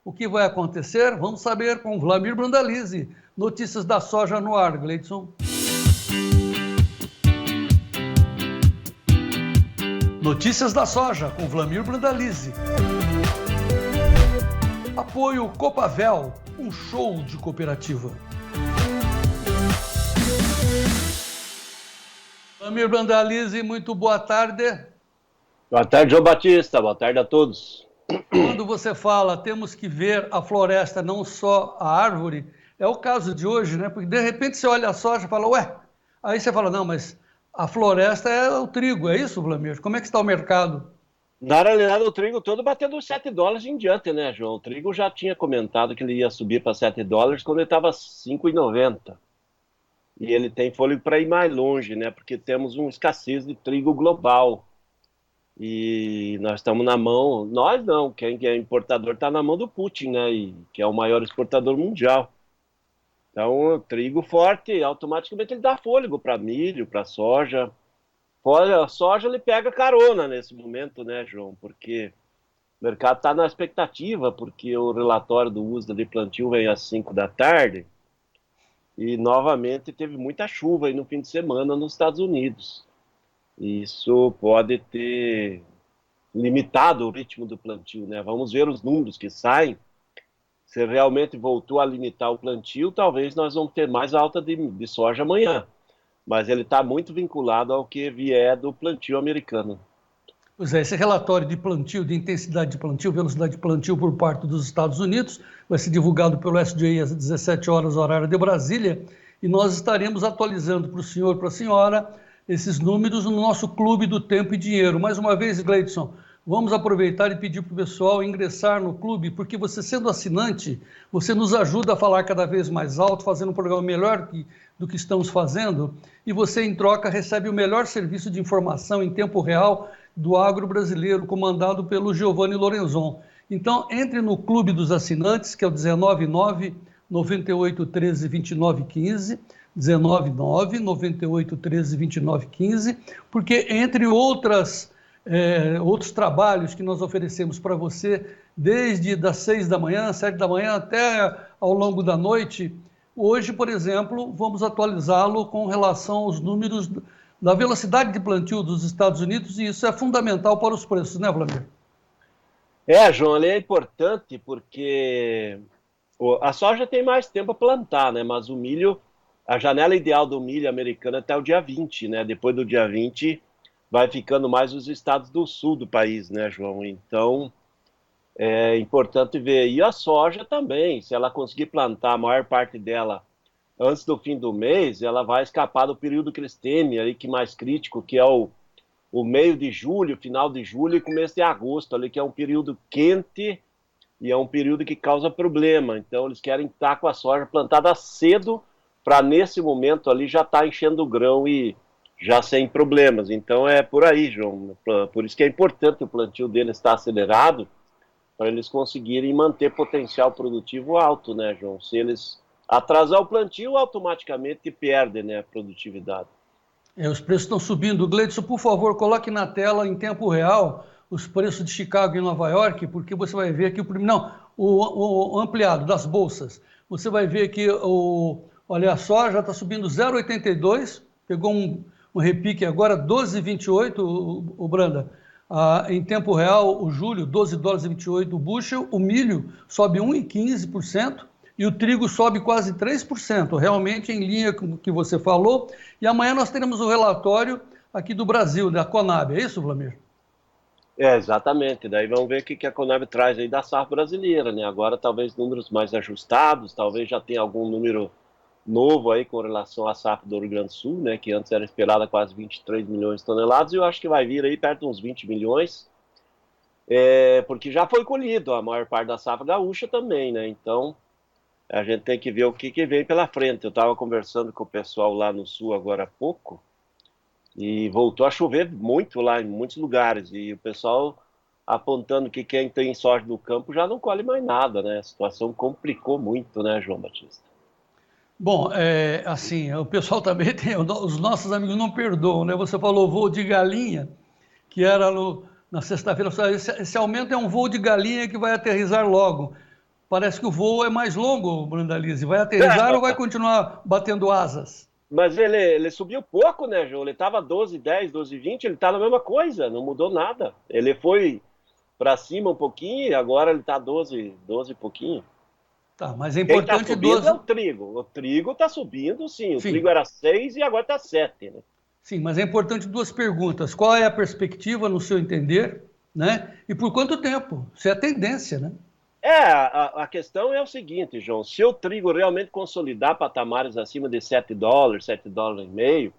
O que vai acontecer? Vamos saber com Wlamir Brandalize. Notícias da soja no ar, Gleidson. Notícias da soja com Wlamir Brandalize. Apoio Copavel, um show de cooperativa. Wlamir Brandalize, muito boa tarde. Boa tarde, João Batista. Boa tarde a todos. Quando você fala, temos que ver a floresta, não só a árvore, é o caso de hoje, né? Porque de repente você olha a soja e fala, ué, aí você fala, não, mas a floresta é o trigo, é isso, Wlamir? Como é que está o mercado? Na realidade, o trigo todo batendo os $7 em diante, né, João? O trigo já tinha comentado que ele ia subir para $7 quando ele estava R$5,90. E ele tem fôlego para ir mais longe, né? Porque temos uma escassez de trigo global. E nós estamos na mão, nós não, quem é importador está na mão do Putin, né? E, que é o maior exportador mundial. Então, o trigo forte, automaticamente ele dá fôlego para milho, para soja. Olha, a soja ele pega carona nesse momento, né, João? Porque o mercado está na expectativa, porque o relatório do USDA de plantio vem às 5 da tarde e novamente teve muita chuva aí no fim de semana nos Estados Unidos. Isso pode ter limitado o ritmo do plantio, né? Vamos ver os números que saem. Se realmente voltou a limitar o plantio, talvez nós vamos ter mais alta de soja amanhã. Mas ele está muito vinculado ao que vier do plantio americano. Pois é, esse relatório de plantio, de intensidade de plantio, velocidade de plantio por parte dos Estados Unidos, vai ser divulgado pelo SDA às 17 horas, horário de Brasília, e nós estaremos atualizando para o senhor, para a senhora, esses números no nosso Clube do Tempo e Dinheiro. Mais uma vez, Gleidson, vamos aproveitar e pedir para o pessoal ingressar no clube, porque você sendo assinante, você nos ajuda a falar cada vez mais alto, fazendo um programa melhor do que estamos fazendo, e você, em troca, recebe o melhor serviço de informação em tempo real do agro brasileiro, comandado pelo Giovanni Lorenzon. Então, entre no Clube dos Assinantes, que é o 199-9813-2915, 199-9813-2915, porque, entre outros trabalhos que nós oferecemos para você, desde das 6 da manhã, 7 da manhã, até ao longo da noite, hoje, por exemplo, vamos atualizá-lo com relação aos números da velocidade de plantio dos Estados Unidos, e isso é fundamental para os preços, né, Wlamir? João, ele é importante porque a soja tem mais tempo a plantar, né? Mas o milho, a janela ideal do milho americano é até o dia 20, né? Depois do dia 20 vai ficando mais os estados do sul do país, né, João? Então, é importante ver. E a soja também, se ela conseguir plantar a maior parte dela antes do fim do mês, ela vai escapar do período que eles temem, ali, que é mais crítico, que é o meio de julho, final de julho e começo de agosto, ali, que é um período quente e é um período que causa problema. Então, eles querem estar com a soja plantada cedo para, nesse momento ali, já estar enchendo o grão e já sem problemas. Então, é por aí, João. Por isso que é importante o plantio deles estar acelerado, para eles conseguirem manter potencial produtivo alto, né, João? Se eles atrasar o plantio, automaticamente perde, né, a produtividade. Os preços estão subindo. Gleidson, por favor, coloque na tela em tempo real os preços de Chicago e Nova York, porque você vai ver aqui o ampliado das bolsas. Você vai ver que olha, a soja está subindo 0,82, pegou um repique agora, 12,28, o Branda. Em tempo real, o julho, $12,28 o bushel, o milho sobe 1,15%, e o trigo sobe quase 3%, realmente em linha com o que você falou. E amanhã nós teremos o relatório aqui do Brasil, da Conab, é isso, Wlamir? Exatamente. Daí vamos ver o que a Conab traz aí da safra brasileira, né? Agora talvez números mais ajustados, talvez já tenha algum número novo aí com relação à safra do Rio Grande do Sul, né? Que antes era esperada quase 23 milhões de toneladas, e eu acho que vai vir aí perto de uns 20 milhões, porque já foi colhido a maior parte da safra gaúcha também, né? Então, a gente tem que ver o que vem pela frente. Eu estava conversando com o pessoal lá no sul agora há pouco e voltou a chover muito lá em muitos lugares. E o pessoal apontando que quem tem soja no campo já não colhe mais nada, né? A situação complicou muito, né, João Batista? Bom, assim, o pessoal também tem, os nossos amigos não perdoam, né? Você falou voo de galinha, que era na sexta-feira. Esse aumento é um voo de galinha que vai aterrissar logo. parece que o voo é mais longo, Brandalize. Vai aterrissar ou vai continuar batendo asas? Mas ele subiu pouco, né, João? Ele estava 12,10, 12,20, ele está na mesma coisa, não mudou nada. Ele foi para cima um pouquinho e agora ele está 12, 12 e pouquinho. Tá, mas é Quem está importante subindo duas. é o trigo. O trigo está subindo, sim. O trigo Sim, era 6 e agora está 7, né? sim, mas é importante duas perguntas. Qual é a perspectiva, no seu entender, né? E por quanto tempo? Se é a tendência, né? A questão é o seguinte, João. Se o trigo realmente consolidar patamares acima de 7 dólares, 7 dólares e meio,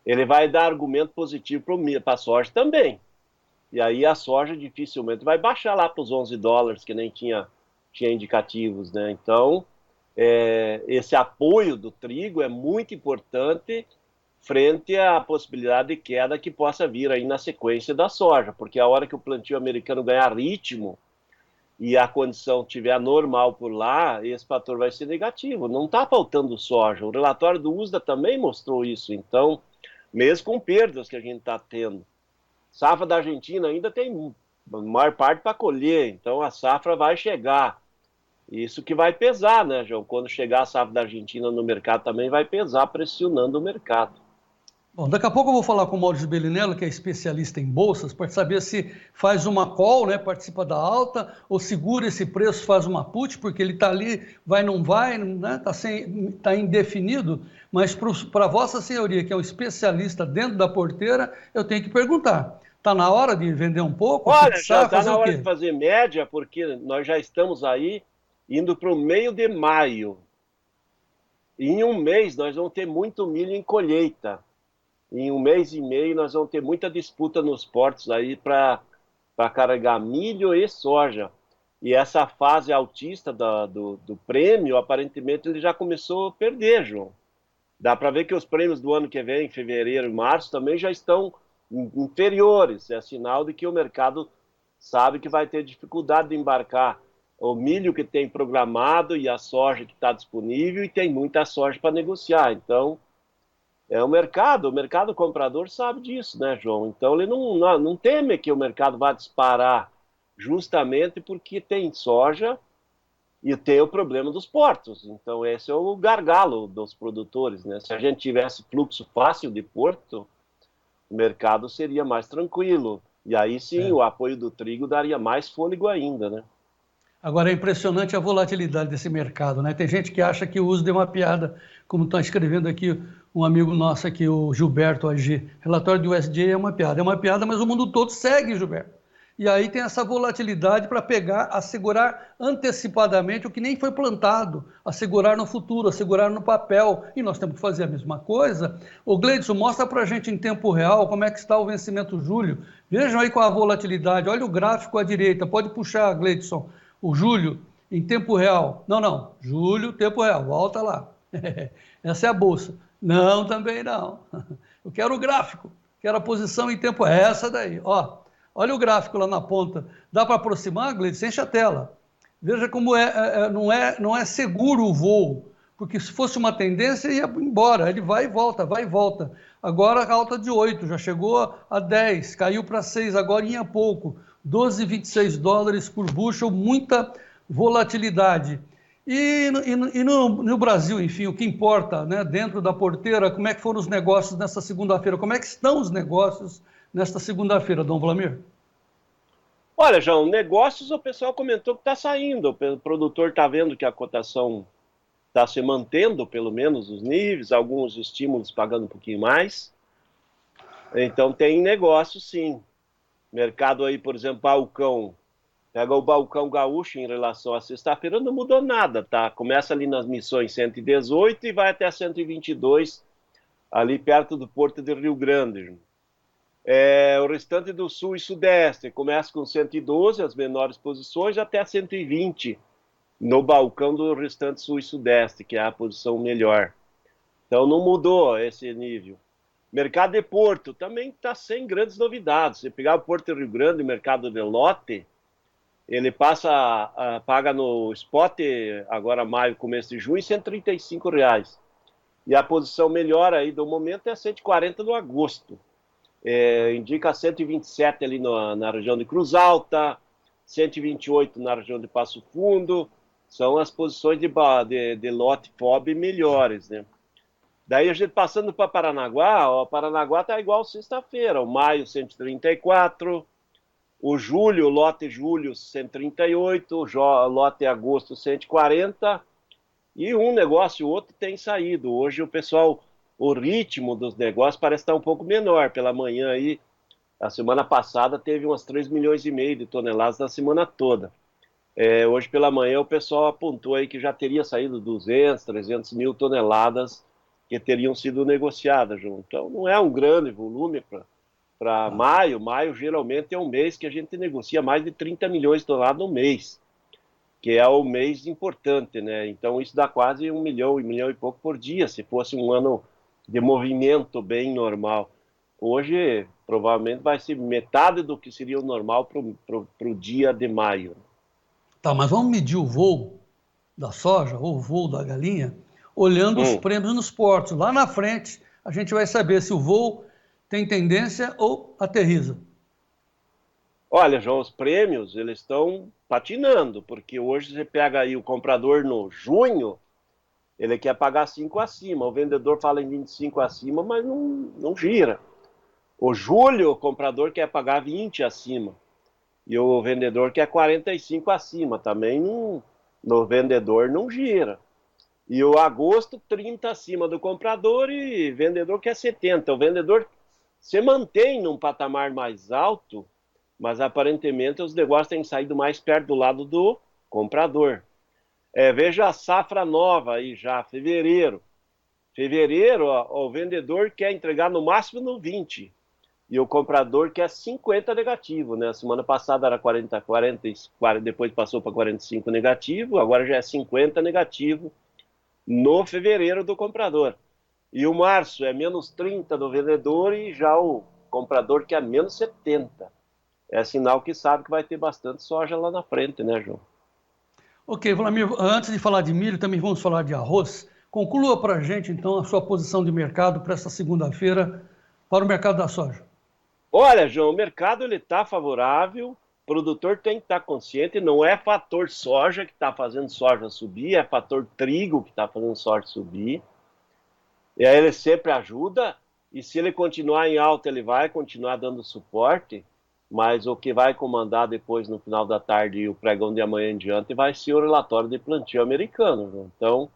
ele vai dar argumento positivo para a soja também. E aí a soja dificilmente vai baixar lá para os 11 dólares, que nem tinha indicativos, né? Então, esse apoio do trigo é muito importante frente à possibilidade de queda que possa vir aí na sequência da soja, porque a hora que o plantio americano ganhar ritmo e a condição tiver normal por lá, esse fator vai ser negativo. Não está faltando soja. O relatório do USDA também mostrou isso. Então, mesmo com perdas que a gente está tendo, safra da Argentina ainda tem a maior parte para colher, então a safra vai chegar. Isso que vai pesar, né, João? Quando chegar a safra da Argentina no mercado também vai pesar, pressionando o mercado. Bom, daqui a pouco eu vou falar com o Maurício Bellinello, que é especialista em bolsas, para saber se faz uma call, né, participa da alta, ou segura esse preço, faz uma put, porque ele está ali, vai, não vai, né, tá indefinido, mas para Vossa Senhoria, que é o especialista dentro da porteira, eu tenho que perguntar, está na hora de vender um pouco, Olha, já fixar, está fazer na o hora de quê? fazer média, porque nós já estamos aí indo para o meio de maio. E em um mês nós vamos ter muito milho em colheita. Em um mês e meio nós vamos ter muita disputa nos portos aí para carregar milho e soja. E essa fase altista do prêmio, aparentemente, ele já começou a perder, João. Dá para ver que os prêmios do ano que vem, em fevereiro e março, também já estão inferiores. É sinal de que o mercado sabe que vai ter dificuldade de embarcar o milho que tem programado e a soja que está disponível, e tem muita soja para negociar. Então, o mercado comprador sabe disso, né, João? Então, ele não teme que o mercado vá disparar justamente porque tem soja e tem o problema dos portos. Então, esse é o gargalo dos produtores, né? Se a gente tivesse fluxo fácil de porto, o mercado seria mais tranquilo. E aí sim, É. o apoio do trigo daria mais fôlego ainda, né? Agora é impressionante a volatilidade desse mercado, né? Tem gente que acha que o uso de uma piada, como está escrevendo aqui um amigo nosso aqui, o Gilberto AG. Relatório do USDA é uma piada, mas o mundo todo segue, Gilberto. E aí tem essa volatilidade para pegar, assegurar antecipadamente o que nem foi plantado, assegurar no futuro, assegurar no papel. E nós temos que fazer a mesma coisa. O Gleidson, mostra para a gente em tempo real como é que está o vencimento julho. Vejam aí com a volatilidade. Olha o gráfico à direita. Pode puxar, Gleidson. O julho em tempo real. Não, não. Julho, tempo real. Volta lá. Essa é a bolsa. Não, também não. Eu quero o gráfico. Quero a posição em tempo. Essa daí. Ó, olha o gráfico lá na ponta. Dá para aproximar, Gleice? Enche a tela. Veja como não é seguro o voo. Porque se fosse uma tendência, ia embora. Ele vai e volta, vai e volta. Agora a alta de 8, já chegou a 10, caiu para 6, agora em pouco. 12,26 dólares por bushel, muita volatilidade. No Brasil, enfim, o que importa, né, dentro da porteira, como é que foram os negócios nesta segunda-feira? Como é que estão os negócios nesta segunda-feira, Dom Vlamir? Olha, João, negócios o pessoal comentou que está saindo. O produtor está vendo que a cotação está se mantendo, pelo menos, os níveis, alguns estímulos pagando um pouquinho mais. Então tem negócio, sim. Mercado aí, por exemplo, balcão. Pega o balcão gaúcho em relação à sexta-feira, não mudou nada, tá? Começa ali nas missões 118 e vai até 122, ali perto do Porto de Rio Grande. O restante do sul e sudeste começa com 112, as menores posições, até 120 no balcão do restante sul e sudeste, que é a posição melhor. Então não mudou esse nível. Mercado de Porto também está sem grandes novidades. Se pegar o Porto de Rio Grande, o mercado de lote, ele paga no spot, agora maio, começo de junho, R$ 135. E a posição melhor aí do momento é 140 no agosto. Indica 127 ali na região de Cruz Alta, 128 na região de Passo Fundo, são as posições de lote FOB melhores, né? Daí a gente passando para Paranaguá, ó, Paranaguá está igual sexta-feira, o maio 134, o julho, o lote julho 138, o lote agosto 140, e um negócio, o outro tem saído. Hoje o pessoal, o ritmo dos negócios parece estar um pouco menor. Pela manhã aí, a semana passada teve umas 3,5 milhões de toneladas na semana toda. Hoje pela manhã o pessoal apontou aí que já teria saído 200, 300 mil toneladas que teriam sido negociadas, João. Então não é um grande volume para maio. Maio geralmente é um mês que a gente negocia mais de 30 milhões de toneladas no mês, que é o mês importante, né? Então isso dá quase 1 milhão e pouco por dia, se fosse um ano de movimento bem normal. Hoje provavelmente vai ser metade do que seria o normal para o dia de maio. Tá, mas vamos medir o voo da soja ou o voo da galinha olhando os prêmios nos portos. Lá na frente a gente vai saber se o voo tem tendência ou aterriza. Olha, João, os prêmios, eles estão patinando, porque hoje você pega aí o comprador no junho, ele quer pagar 5 acima, o vendedor fala em 25 acima, mas não gira. O julho, o comprador quer pagar 20 acima, e o vendedor quer 45 acima, também no vendedor não gira. E o agosto, 30 acima do comprador e vendedor quer 70. O vendedor se mantém num patamar mais alto, mas aparentemente os negócios têm saído mais perto do lado do comprador. Veja a safra nova aí já, fevereiro. Fevereiro, ó, o vendedor quer entregar no máximo no 20 e o comprador quer 50 negativo, né? A semana passada era 40, 40, depois passou para 45 negativo, agora já é 50 negativo no fevereiro do comprador. E o março é menos 30 do vendedor e já o comprador quer menos 70. É sinal que sabe que vai ter bastante soja lá na frente, né, João? Ok, Vladimir, antes de falar de milho, também vamos falar de arroz. Conclua para a gente, então, a sua posição de mercado para esta segunda-feira para o mercado da soja. Olha, João, o mercado está favorável, o produtor tem que estar consciente, não é fator soja que está fazendo soja subir, é fator trigo que está fazendo soja subir. E aí ele sempre ajuda, e se ele continuar em alta, ele vai continuar dando suporte, mas o que vai comandar depois, no final da tarde e o pregão de amanhã em diante, vai ser o relatório de plantio americano, João. Então,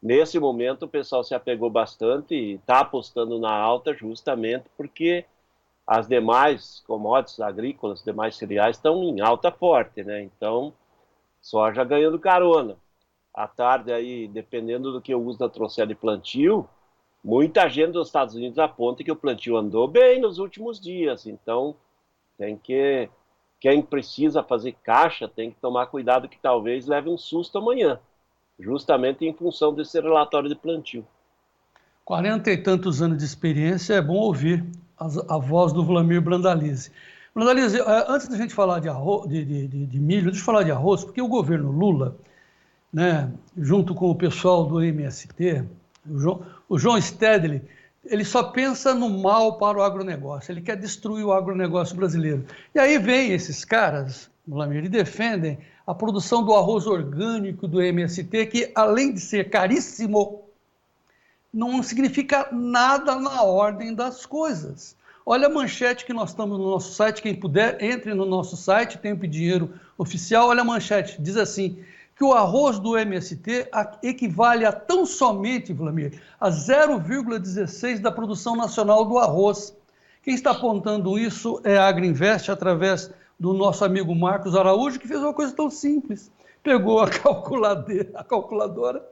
nesse momento, o pessoal se apegou bastante e está apostando na alta justamente porque as demais commodities agrícolas, demais cereais estão em alta forte, né? Então, soja ganhando carona. À tarde aí, dependendo do que o USDA trouxer de plantio, muita gente dos Estados Unidos aponta que o plantio andou bem nos últimos dias. Então, quem precisa fazer caixa tem que tomar cuidado que talvez leve um susto amanhã, justamente em função desse relatório de plantio. 40 e tantos anos de experiência, é bom ouvir a voz do Vladimir Brandalize. Brandalize, antes da gente falar de, arroz, de milho, deixa eu falar de arroz, porque o governo Lula, né, junto com o pessoal do MST, o João Stedley, ele só pensa no mal para o agronegócio, ele quer destruir o agronegócio brasileiro. E aí vem esses caras, Vladimir, e defendem a produção do arroz orgânico do MST, que além de ser caríssimo, não significa nada na ordem das coisas. Olha a manchete que nós estamos no nosso site, quem puder, entre no nosso site, Tempo e Dinheiro Oficial, olha a manchete, diz assim, que o arroz do MST equivale a tão somente, Vladimir, a 0,16 da produção nacional do arroz. Quem está apontando isso é a Agriinvest, através do nosso amigo Marcos Araújo, que fez uma coisa tão simples. Pegou a calculadora,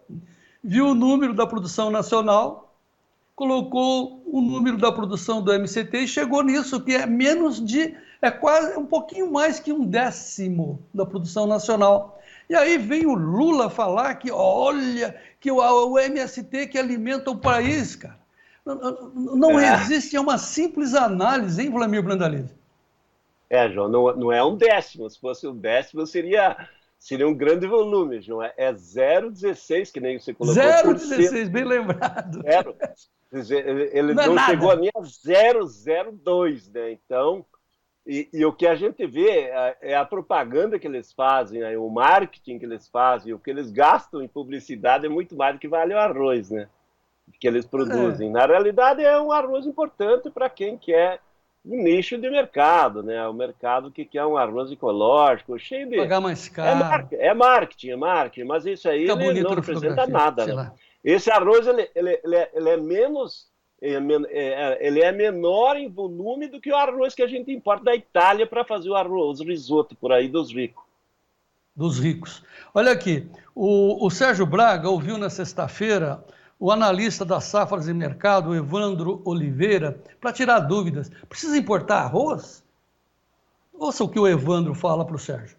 viu o número da produção nacional, colocou o número da produção do MCT e chegou nisso, que é quase um pouquinho mais que 1/10 da produção nacional. E aí vem o Lula falar que, olha, que o MST que alimenta o país, cara. Não existe, é uma simples análise, hein, Vladimir Brandalize? João, não é 1/10. Se fosse 1/10, seria um grande volume, João. É 0,16, que nem você colocou. 0,16, bem lembrado. Ele não chegou nem a 0,02, né? Então, E o que a gente vê é a propaganda que eles fazem, o marketing que eles fazem, o que eles gastam em publicidade é muito mais do que vale o arroz, né? Que eles É, produzem. Na realidade, é um arroz importante para quem quer um nicho de mercado, né? O mercado que quer um arroz ecológico, cheio de. pagar mais caro, É marketing, mas isso aí fica ele não bonito na representa fotografia, nada, sei né? lá. Esse arroz, ele é menos. Ele é menor em volume do que o arroz que a gente importa da Itália para fazer o arroz, o risoto por aí dos ricos. Dos ricos. Olha aqui, o Sérgio Braga ouviu na sexta-feira o analista das safras e mercado, o Evandro Oliveira, para tirar dúvidas. Precisa importar arroz? Ouça o que o Evandro fala para o Sérgio.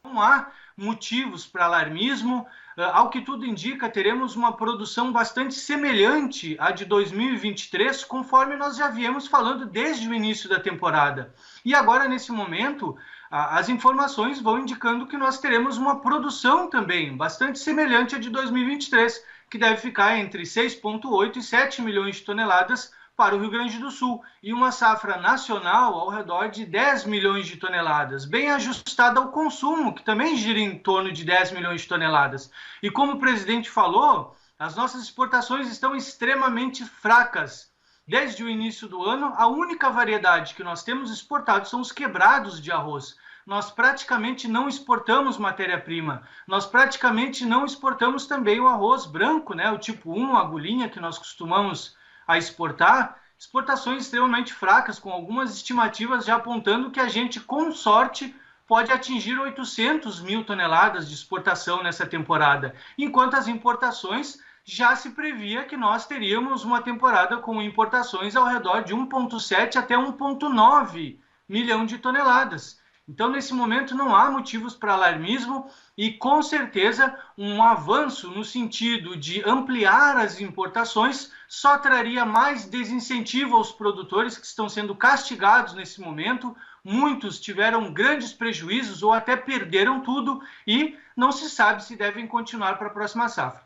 Não há motivos para alarmismo. Ao que tudo indica, teremos uma produção bastante semelhante à de 2023, conforme nós já viemos falando desde o início da temporada. E agora, nesse momento, as informações vão indicando que nós teremos uma produção também bastante semelhante à de 2023, que deve ficar entre 6,8 e 7 milhões de toneladas para o Rio Grande do Sul, e uma safra nacional ao redor de 10 milhões de toneladas, bem ajustada ao consumo, que também gira em torno de 10 milhões de toneladas. E como o presidente falou, as nossas exportações estão extremamente fracas. Desde o início do ano, a única variedade que nós temos exportado são os quebrados de arroz. Nós praticamente não exportamos matéria-prima. Nós praticamente não exportamos também o arroz branco, né? O tipo 1, agulhinha, que nós costumamos a exportar, exportações extremamente fracas, com algumas estimativas já apontando que a gente, com sorte, pode atingir 800 mil toneladas de exportação nessa temporada, enquanto as importações já se previa que nós teríamos uma temporada com importações ao redor de 1,7 até 1,9 milhão de toneladas. Então, nesse momento, não há motivos para alarmismo e, com certeza, um avanço no sentido de ampliar as importações só traria mais desincentivo aos produtores que estão sendo castigados nesse momento. Muitos tiveram grandes prejuízos ou até perderam tudo e não se sabe se devem continuar para a próxima safra.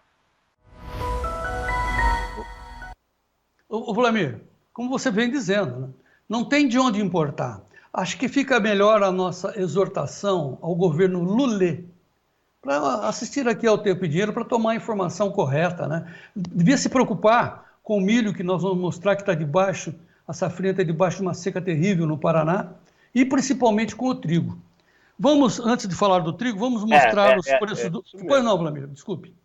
Ô Vladimir, como você vem dizendo, né? Não tem de onde importar. Acho que fica melhor a nossa exortação ao governo Lula para assistir aqui ao Tempo e Dinheiro para tomar a informação correta, né? Devia se preocupar com o milho que nós vamos mostrar que está debaixo, a safrinha está debaixo de uma seca terrível no Paraná, e principalmente com o trigo. Vamos, antes de falar do trigo, vamos mostrar os preços do... Pois não, Vladimir, desculpe.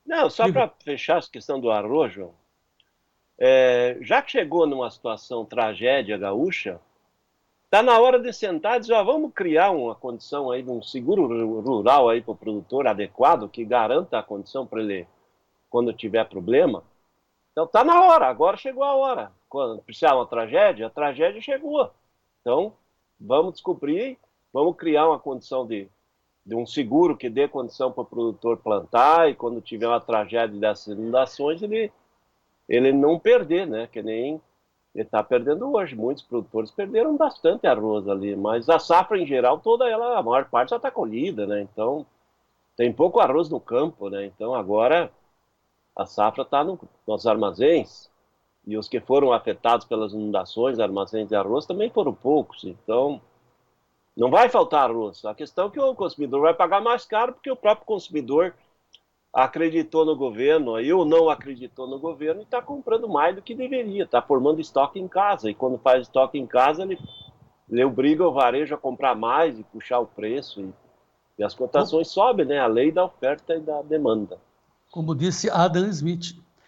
Não, só para fechar essa questão do arroz, João, já que chegou numa situação tragédia gaúcha, está na hora de sentar e dizer, vamos criar uma condição aí de um seguro rural aí para o produtor adequado, que garanta a condição para ele quando tiver problema. Então está na hora, agora chegou a hora. Quando precisar uma tragédia, a tragédia chegou. Então vamos descobrir, vamos criar uma condição de um seguro que dê condição para o produtor plantar e quando tiver uma tragédia dessas inundações, ele não perder, né? Que nem ele está perdendo hoje. Muitos produtores perderam bastante arroz ali, mas a safra em geral, toda ela, a maior parte já está colhida, né? Então, tem pouco arroz no campo, né? Então, agora a safra está nos armazéns e os que foram afetados pelas inundações, armazéns de arroz, também foram poucos. Então, não vai faltar arroz. A questão é que o consumidor vai pagar mais caro porque o próprio consumidor acreditou no governo, aí ou não acreditou no governo e está comprando mais do que deveria, está formando estoque em casa, e quando faz estoque em casa, ele obriga o varejo a comprar mais e puxar o preço, e as cotações sobem, né? A lei da oferta e da demanda. Como disse Adam Smith.